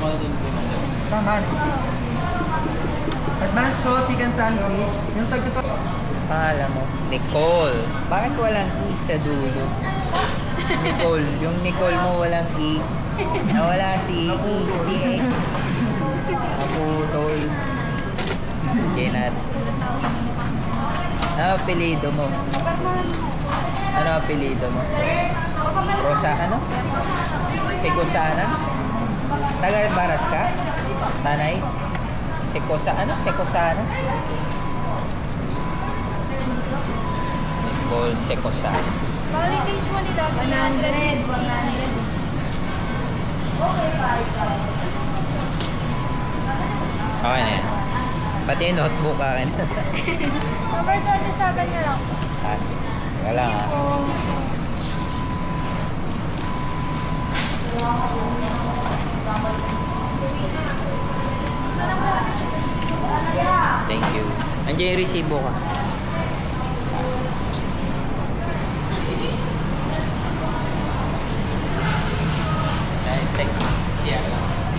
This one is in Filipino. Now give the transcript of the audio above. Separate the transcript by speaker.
Speaker 1: Tama na din po.
Speaker 2: Tama. Advanced sauce chicken sandwich. Yung tagto.
Speaker 3: Pangalan mo? Nicole. Bakit walang E sa dulo? Nicole. Yung Nicole mo walang E. Nawala si E. Si E. Naputol. Genat. Ano apelido mo? Ano apelido mo? Rosa ano? Sekosana? Taga Baras ka? Tanay? Sekosa ano? Sekosana? Nicole Sekosana.
Speaker 4: Bali page mo ni Dog. 100.
Speaker 3: Okay na yan. Pati yung notebook akin.
Speaker 4: Number 27 na lang.
Speaker 3: Ah, wala lang ha. Thank you. Andiyan yung resibo ka. Thank you. Yeah.